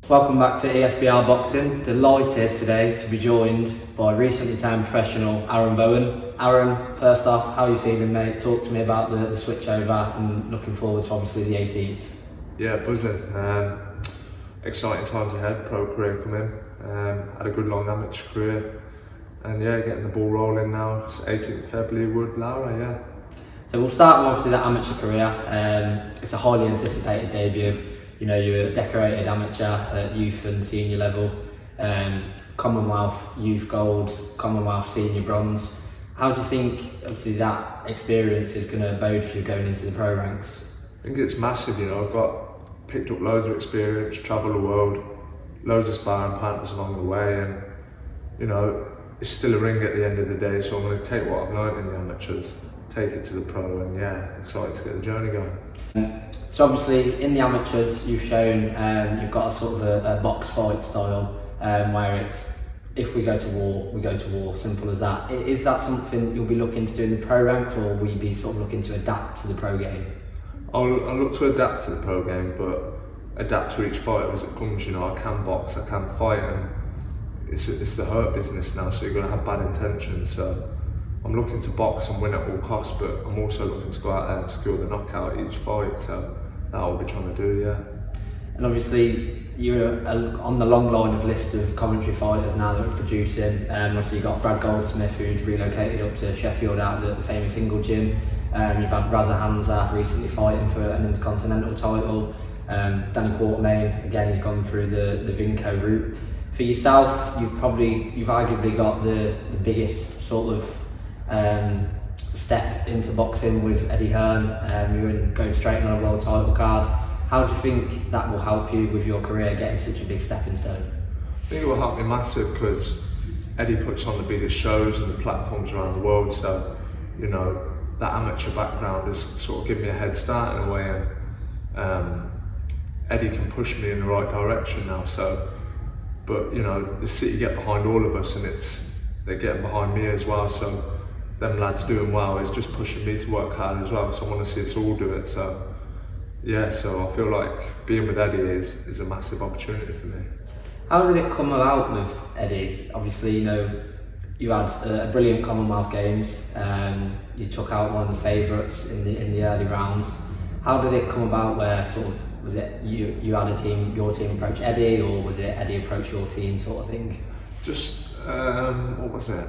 Welcome back to ESBR Boxing. Delighted today to be joined by recently turned professional Aaron Bowen. Aaron, first off, how are you feeling, mate? Talk to me about the switch over and looking forward to obviously the 18th. Yeah, buzzing. Exciting times ahead, pro career coming. Had a good long amateur career and yeah, getting the ball rolling now. It's 18th February, Wood, Laura, yeah. So we'll start with obviously that amateur career. It's a highly anticipated debut. You know, you're a decorated amateur at youth and senior level, Commonwealth Youth Gold, Commonwealth Senior Bronze. How do you think, obviously, that experience is going to bode for you going into the pro ranks? I think it's massive, you know. I've picked up loads of experience, travelled the world, loads of sparring partners along the way, and you know, it's still a ring at the end of the day, so I'm going to take what I've learned in the amateurs, take it to the pro, and yeah, excited to get the journey going. So obviously in the amateurs you've shown you've got a sort of a box fight style where it's if we go to war, we go to war, simple as that. Is that something you'll be looking to do in the pro ranks, or will you be sort of looking to adapt to the pro game? I'll look to adapt to the pro game, but adapt to each fight as it comes. You know, I can box, I can fight, and it's the hurt business now, so you're going to have bad intentions. So I'm looking to box and win at all costs, but I'm also looking to go out there and secure the knockout each fight, so that I'll be trying to do, yeah. And obviously you're on the long line of list of commentary fighters now that are producing. Obviously you've got Brad Goldsmith, who's relocated up to Sheffield out at the famous Ingle Gym. You've had Raza Hamza recently fighting for an Intercontinental title. Danny Quartermain, again, he's gone through the Vinco route. For yourself, you've arguably got the biggest sort of step into boxing with Eddie Hearn. You're going straight on a world title card. How do you think that will help you with your career, getting such a big stepping stone? I think it will help me massive because Eddie puts on the biggest shows and the platforms around the world, so you know, that amateur background has sort of given me a head start in a way, and Eddie can push me in the right direction now. So, but you know, the city get behind all of us, and they're getting behind me as well. So them lads doing well is just pushing me to work hard as well. So I want to see us all do it. So yeah, so I feel like being with Eddie is a massive opportunity for me. How did it come about with Eddie? Obviously, you know, you had a brilliant Commonwealth Games. You took out one of the favourites in the early rounds. How did it come about? Where sort of was it you had a team, your team approach Eddie, or was it Eddie approach your team, sort of thing? Just what was it?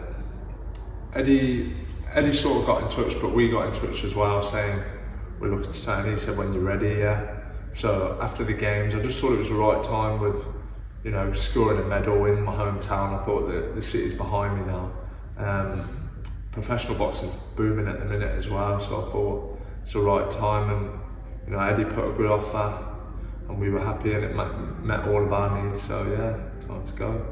Eddie sort of got in touch, but we got in touch as well, saying we're looking to sign. He said, when you're ready, yeah. So after the games, I just thought it was the right time with, you know, scoring a medal in my hometown. I thought that the city's behind me now. Professional boxing's booming at the minute as well, so I thought it's the right time, and you know, Eddie put a good offer and we were happy, and it met all of our needs, so yeah, time to go.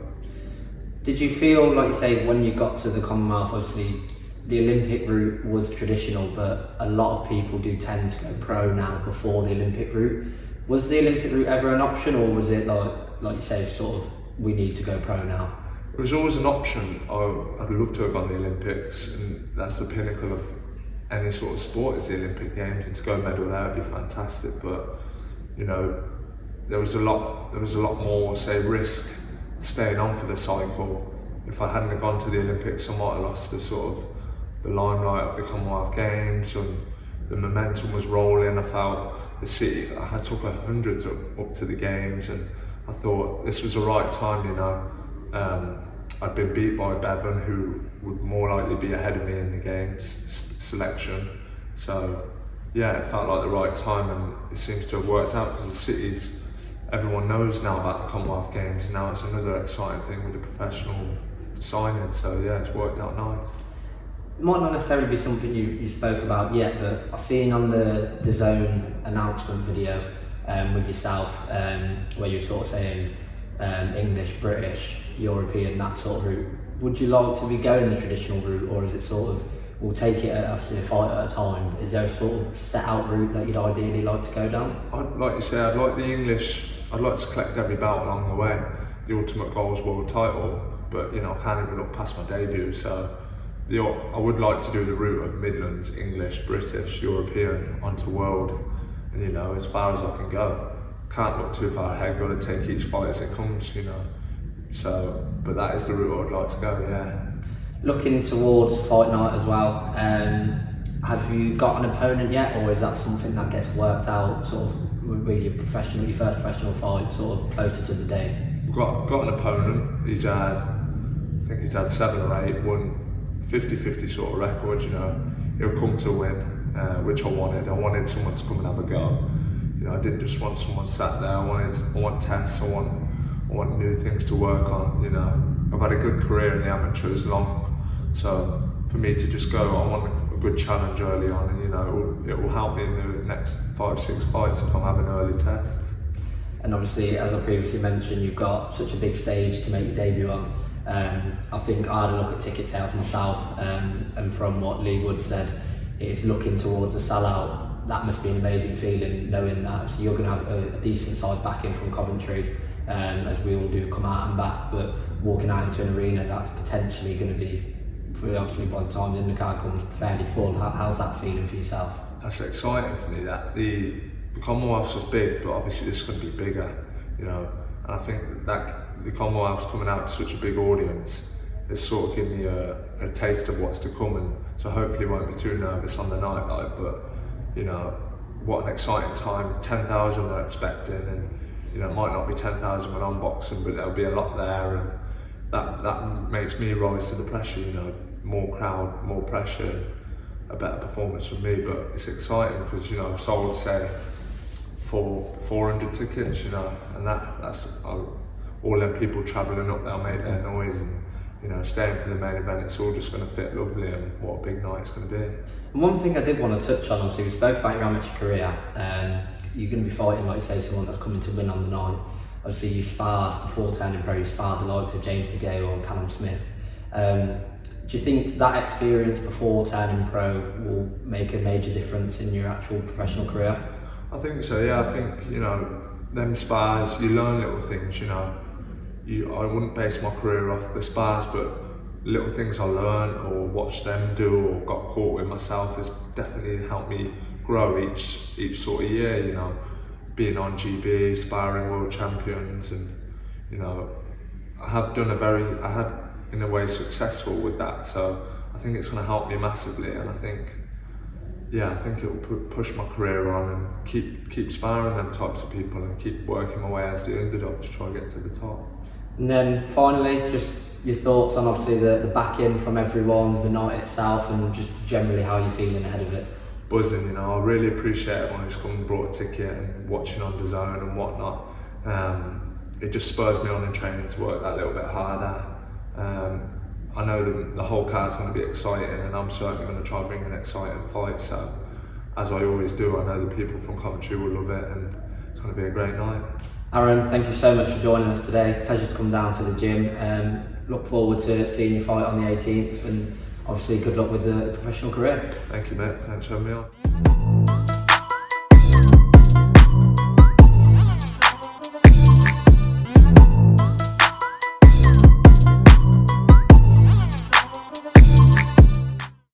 Did you feel, like you say, when you got to the Commonwealth, obviously the Olympic route was traditional, but a lot of people do tend to go pro now before the Olympic route. Was the Olympic route ever an option, or was it like you say, sort of, we need to go pro now? It was always an option. I'd love to have gone the Olympics, and that's the pinnacle of any sort of sport, is the Olympic Games, and to go medal there would be fantastic. But you know, there was a lot more, say, risk staying on for the cycle. If I hadn't gone to the Olympics, I might have lost the sort of the limelight of the Commonwealth Games, and the momentum was rolling. I felt the city, I had took hundreds up to the games, and I thought this was the right time, you know. I'd been beat by Bowen, who would more likely be ahead of me in the games selection. So yeah, it felt like the right time, and it seems to have worked out because the cities, everyone knows now about the Commonwealth Games, and now it's another exciting thing with the professional signing. So yeah, it's worked out nice. It might not necessarily be something you spoke about yet, but I've seen on the DAZN announcement video with yourself where you're sort of saying English, British, European, that sort of route. Would you like to be going the traditional route, or is it sort of, we'll take it after a fight at a time? Is there a sort of set out route that you'd ideally like to go down? Like you say, I'd like the English. I'd like to collect every belt along the way. The ultimate goal is world title, but you know, I can't even look past my debut. So I would like to do the route of Midlands, English, British, European onto world, and you know, as far as I can go. can't look too far ahead, got to take each fight as it comes, you know. So, but that is the route I'd like to go, yeah. Looking towards fight night as well, have you got an opponent yet, or is that something that gets worked out sort of with your first professional fight sort of closer to the day? We've got an opponent. I think he's had 7 or 8, won 50-50 sort of record, you know. He'll come to win, which I wanted. I wanted someone to come and have a go. You know, I didn't just want someone sat there. I want tests. I want new things to work on. You know, I've had a good career in the amateurs, long. So for me to just go, I want a good challenge early on, and you know, it will help me in the next 5-6 fights if I'm having early tests. And obviously, as I previously mentioned, you've got such a big stage to make your debut on. I think I had a look at ticket sales myself, and from what Lee Wood said, it's looking towards a sellout. That must be an amazing feeling, knowing that so you're going to have a decent size backing from Coventry, as we all do, come out and back, but walking out into an arena that's potentially going to be, obviously by the time the undercard comes, fairly full. How's that feeling for yourself? That's exciting for me. That the Commonwealth was big, but obviously this is going to be bigger, you know. And I think that the Commonwealth's coming out to such a big audience, it's sort of given me a taste of what's to come, and so hopefully won't be too nervous on the night, like, but you know, what an exciting time. 10,000 they're expecting, and you know, it might not be 10,000 when I'm boxing, but there'll be a lot there, and that makes me rise to the pressure, you know. More crowd, more pressure, a better performance from me, but it's exciting because, you know, I've sold, say, 400 tickets, you know, and that's all them people travelling up there make their noise, and you know, staying for the main event, it's all just going to fit lovely, and what a big night it's going to be. And one thing I did want to touch on, obviously we spoke about your amateur career, you're going to be fighting, like you say, someone that's coming to win on the night. Obviously you sparred, before turning pro, you sparred the likes of James DeGale or Callum Smith. Do you think that experience before turning pro will make a major difference in your actual professional career? I think so, yeah. I think, you know, them spars, you learn little things, you know. I wouldn't base my career off the spars, but little things I learned or watched them do or got caught with myself has definitely helped me grow each sort of year, you know. Being on GB, sparring world champions, and you know, I have in a way successful with that, so I think it's going to help me massively, and I think it will push my career on and keep sparring them types of people and keep working my way as the underdog to try and get to the top. And then finally, just your thoughts on obviously the back-in from everyone, the night itself, and just generally how you're feeling ahead of it. Buzzing, you know. I really appreciate everyone who's come and brought a ticket and watching on DAZN and whatnot. It just spurs me on in training to work that little bit harder. I know the whole card's going to be exciting, and I'm certainly going to try and bring an exciting fight, so as I always do, I know the people from Coventry will love it, and it's going to be a great night. Aaron, thank you so much for joining us today. Pleasure to come down to the gym. Look forward to seeing you fight on the 18th, and obviously good luck with the professional career. Thank you, mate. Thanks for having me on.